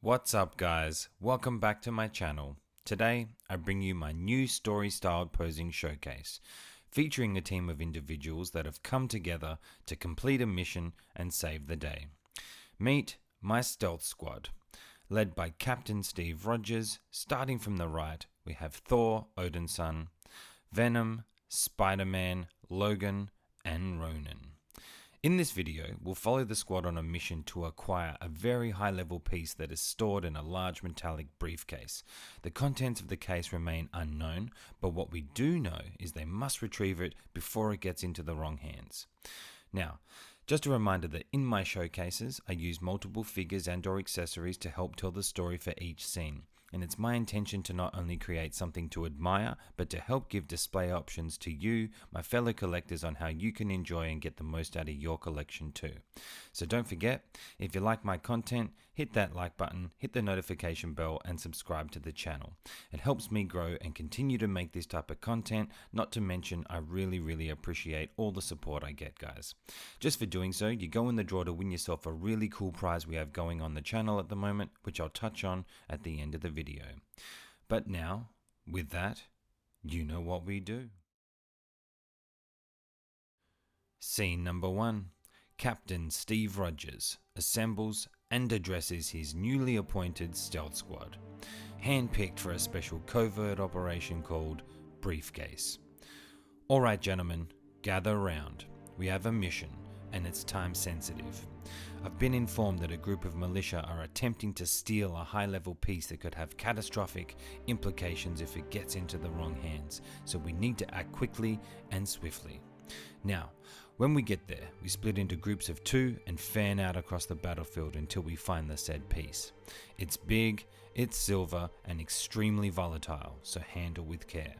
What's up guys, welcome back to my channel. Today I bring you my new story styled posing showcase, featuring a team of individuals that have come together to complete a mission and save the day. Meet my stealth squad, led by Captain Steve Rogers. Starting from the right, we have Thor, Odin's son, Venom, Spider-Man, Logan, and Ronan. In this video, we'll follow the squad on a mission to acquire a very high-level piece that is stored in a large metallic briefcase. The contents of the case remain unknown, but what we do know is they must retrieve it before it gets into the wrong hands. Now, just a reminder that in my showcases, I use multiple figures and or accessories to help tell the story for each scene. And it's my intention to not only create something to admire, but to help give display options to you, my fellow collectors, on how you can enjoy and get the most out of your collection too. So don't forget, if you like my content, hit that like button, hit the notification bell, and subscribe to the channel. It helps me grow and continue to make this type of content, not to mention I really appreciate all the support I get, guys. Just for doing so, you go in the draw to win yourself a really cool prize we have going on the channel at the moment, which I'll touch on at the end of the video. But now, with that, you know what we do. Scene number 1. Captain Steve Rogers assembles and addresses his newly appointed stealth squad, handpicked for a special covert operation called Briefcase. Alright gentlemen, gather around. We have a mission, and it's time sensitive. I've been informed that a group of militia are attempting to steal a high-level piece that could have catastrophic implications if it gets into the wrong hands, so we need to act quickly and swiftly. Now, when we get there, we split into groups of 2 and fan out across the battlefield until we find the said piece. It's big, it's silver, and extremely volatile, so handle with care.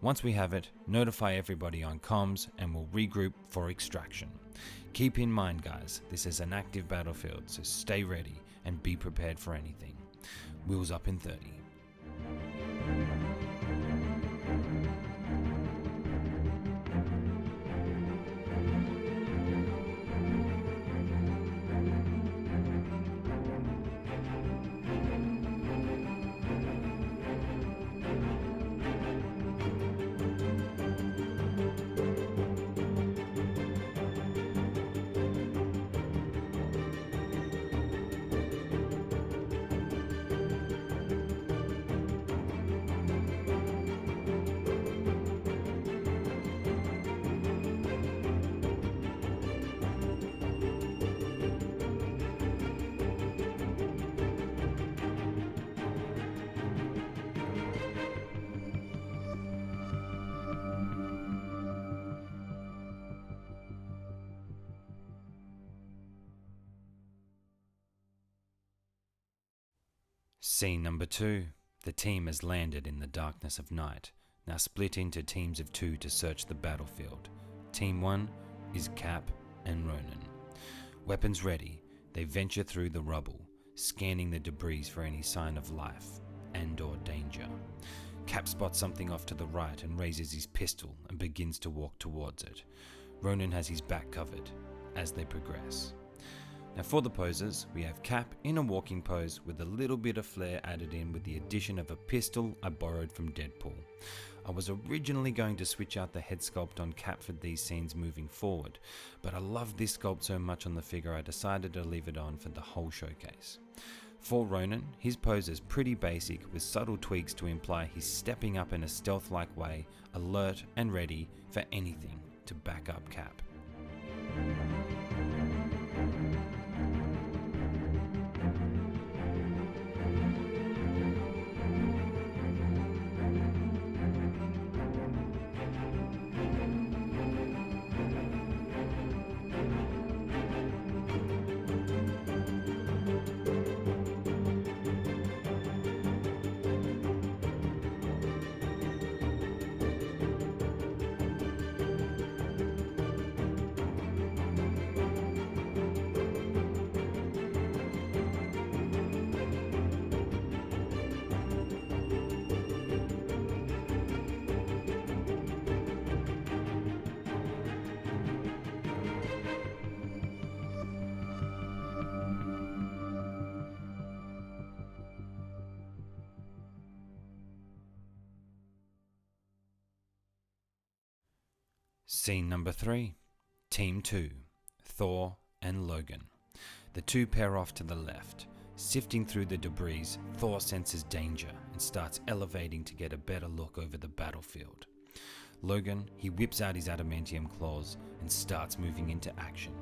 Once we have it, notify everybody on comms and we'll regroup for extraction. Keep in mind guys, this is an active battlefield, so stay ready and be prepared for anything. Wheels up in 30. Scene number 2. The team has landed in the darkness of night, now split into teams of 2 to search the battlefield. Team 1 is Cap and Ronan. Weapons ready, they venture through the rubble, scanning the debris for any sign of life and or danger. Cap spots something off to the right and raises his pistol and begins to walk towards it. Ronan has his back covered as they progress. Now for the poses, we have Cap in a walking pose with a little bit of flair added in with the addition of a pistol I borrowed from Deadpool. I was originally going to switch out the head sculpt on Cap for these scenes moving forward, but I love this sculpt so much on the figure I decided to leave it on for the whole showcase. For Ronan, his pose is pretty basic with subtle tweaks to imply he's stepping up in a stealth-like way, alert and ready for anything to back up Cap. Scene number 3. Team 2. Thor and Logan. The two pair off to the left. Sifting through the debris, Thor senses danger and starts elevating to get a better look over the battlefield. Logan, he whips out his adamantium claws and starts moving into action.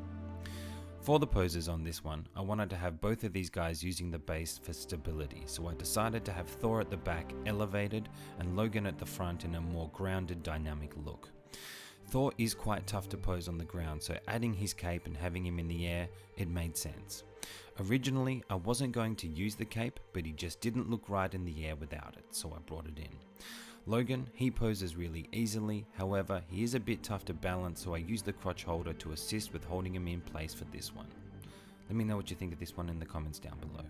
For the poses on this one, I wanted to have both of these guys using the base for stability, so I decided to have Thor at the back elevated and Logan at the front in a more grounded, dynamic look. Thor is quite tough to pose on the ground, so adding his cape and having him in the air, it made sense. Originally, I wasn't going to use the cape, but he just didn't look right in the air without it, so I brought it in. Logan, he poses really easily, however, he is a bit tough to balance, so I used the crotch holder to assist with holding him in place for this one. Let me know what you think of this one in the comments down below.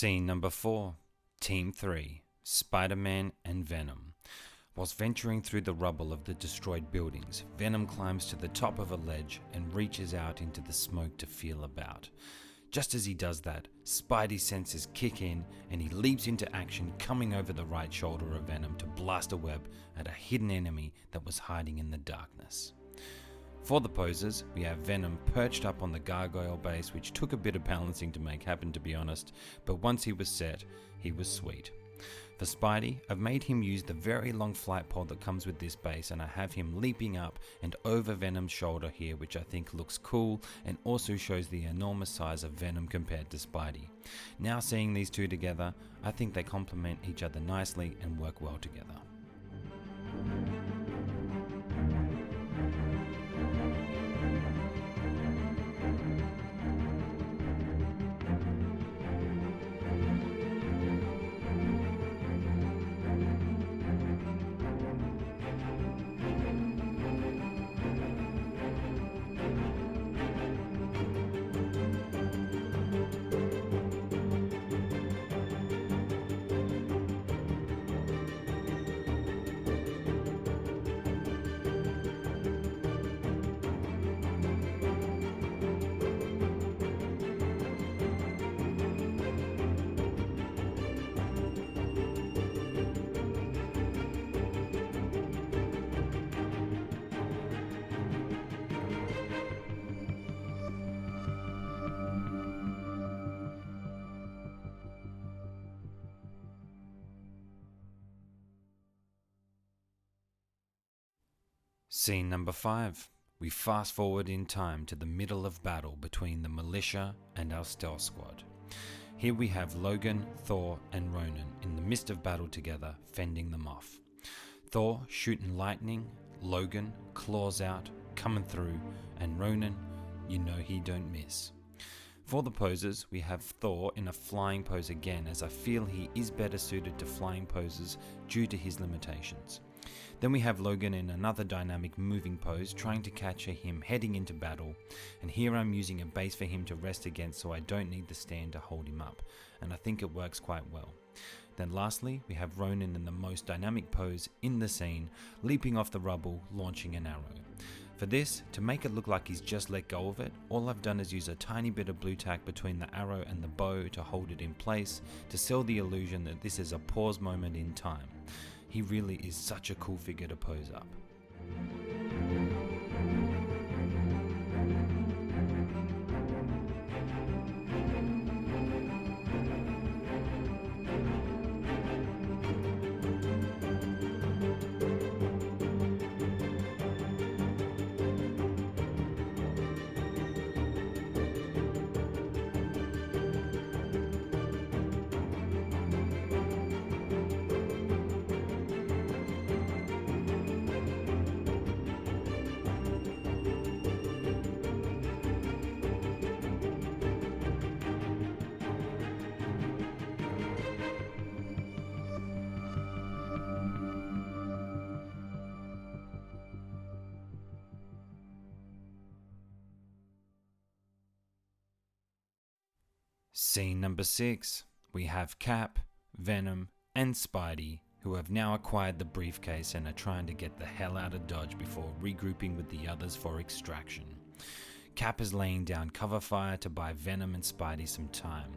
Scene number 4. Team 3. Spider-Man and Venom. Whilst venturing through the rubble of the destroyed buildings, Venom climbs to the top of a ledge and reaches out into the smoke to feel about. Just as he does that, Spidey's senses kick in and he leaps into action, coming over the right shoulder of Venom to blast a web at a hidden enemy that was hiding in the darkness. For the poses, we have Venom perched up on the gargoyle base, which took a bit of balancing to make happen, to be honest, but once he was set, he was sweet. For Spidey, I've made him use the very long flight pole that comes with this base, and I have him leaping up and over Venom's shoulder here, which I think looks cool and also shows the enormous size of Venom compared to Spidey. Now seeing these two together, I think they complement each other nicely and work well together. Scene number 5. We fast forward in time to the middle of battle between the militia and our stealth squad. Here we have Logan, Thor and Ronan in the midst of battle together, fending them off. Thor shooting lightning, Logan claws out, coming through, and Ronan, you know he don't miss. For the poses, we have Thor in a flying pose again, as I feel he is better suited to flying poses due to his limitations. Then we have Logan in another dynamic moving pose, trying to capture him heading into battle, and here I'm using a base for him to rest against so I don't need the stand to hold him up, and I think it works quite well. Then lastly, we have Ronan in the most dynamic pose in the scene, leaping off the rubble, launching an arrow. For this, to make it look like he's just let go of it, all I've done is use a tiny bit of blue tack between the arrow and the bow to hold it in place, to sell the illusion that this is a pause moment in time. He really is such a cool figure to pose up. Scene number 6. We have Cap, Venom, and Spidey, who have now acquired the briefcase and are trying to get the hell out of Dodge before regrouping with the others for extraction. Cap is laying down cover fire to buy Venom and Spidey some time.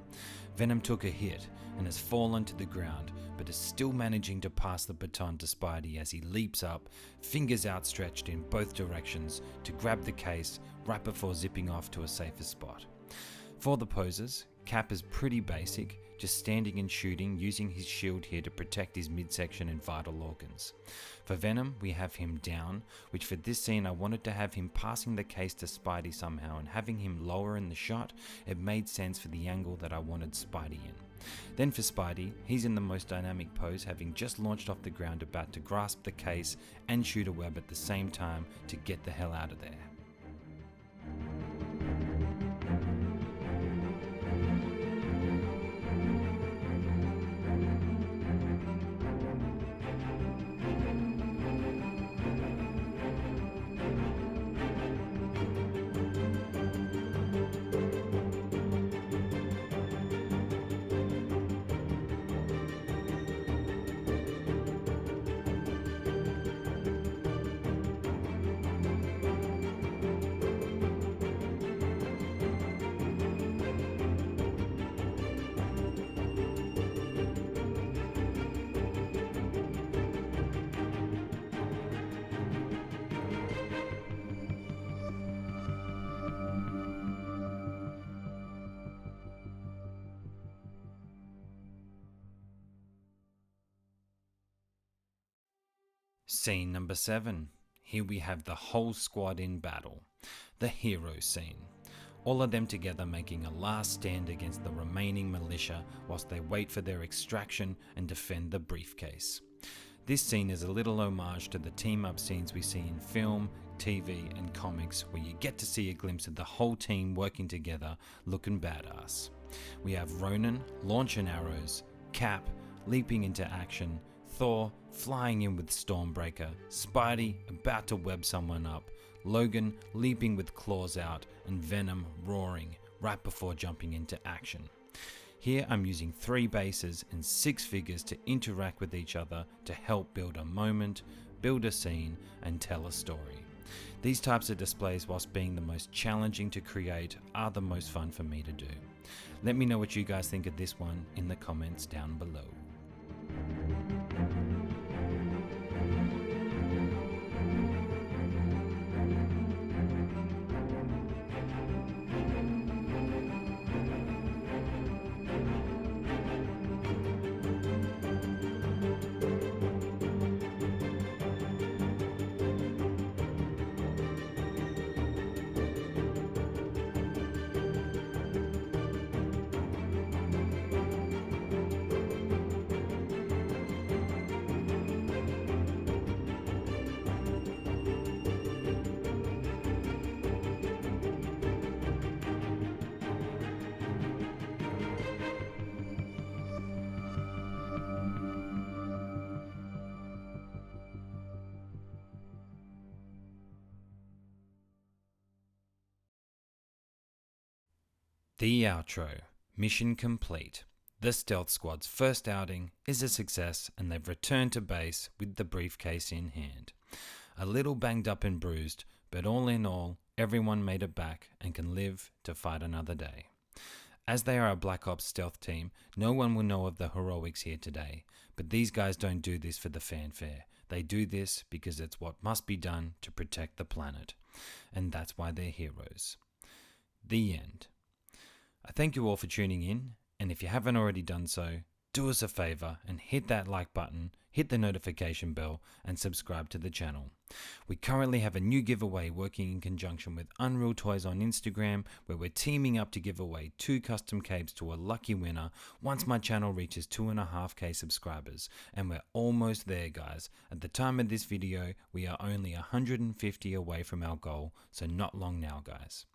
Venom took a hit and has fallen to the ground, but is still managing to pass the baton to Spidey as he leaps up, fingers outstretched in both directions to grab the case right before zipping off to a safer spot. For the poses, Cap is pretty basic, just standing and shooting, using his shield here to protect his midsection and vital organs. For Venom, we have him down, which for this scene I wanted to have him passing the case to Spidey somehow, and having him lower in the shot, it made sense for the angle that I wanted Spidey in. Then for Spidey, he's in the most dynamic pose, having just launched off the ground about to grasp the case and shoot a web at the same time to get the hell out of there. Scene number 7. Here we have the whole squad in battle. The hero scene. All of them together making a last stand against the remaining militia whilst they wait for their extraction and defend the briefcase. This scene is a little homage to the team-up scenes we see in film, TV and comics, where you get to see a glimpse of the whole team working together looking badass. We have Ronan launching arrows, Cap leaping into action, Thor flying in with Stormbreaker, Spidey about to web someone up, Logan leaping with claws out, and Venom roaring right before jumping into action. Here I'm using 3 bases and 6 figures to interact with each other to help build a moment, build a scene, and tell a story. These types of displays, whilst being the most challenging to create, are the most fun for me to do. Let me know what you guys think of this one in the comments down below. The outro. Mission complete. The Stealth Squad's first outing is a success and they've returned to base with the briefcase in hand. A little banged up and bruised, but all in all, everyone made it back and can live to fight another day. As they are a Black Ops stealth team, no one will know of the heroics here today, but these guys don't do this for the fanfare. They do this because it's what must be done to protect the planet, and that's why they're heroes. The end. I thank you all for tuning in, and if you haven't already done so, do us a favor and hit that like button, hit the notification bell, and subscribe to the channel. We currently have a new giveaway working in conjunction with Unreal Toys on Instagram, where we're teaming up to give away 2 custom capes to a lucky winner once my channel reaches 2.5k subscribers, and we're almost there, guys. At the time of this video, we are only 150 away from our goal, so not long now, guys.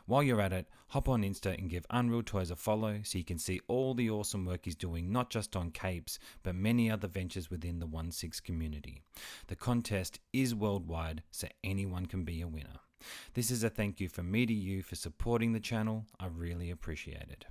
While you're at it, hop on Insta and give Unreal Toys a follow so you can see all the awesome work he's doing, not just on capes, but many other ventures within the 1/6 community. The contest is worldwide, so anyone can be a winner. This is a thank you from me to you for supporting the channel. I really appreciate it.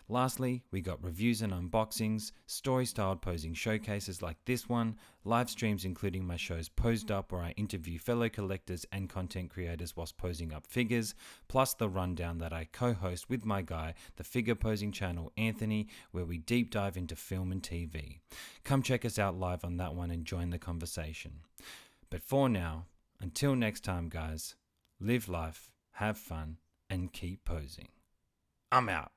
Lastly, we got reviews and unboxings, story-styled posing showcases like this one, live streams including my shows Posed Up where I interview fellow collectors and content creators whilst posing up figures, plus the rundown that I co-host with my guy, the figure posing channel Anthony, where we deep dive into film and TV. Come check us out live on that one and join the conversation. But for now, until next time guys, live life, have fun, and keep posing. I'm out.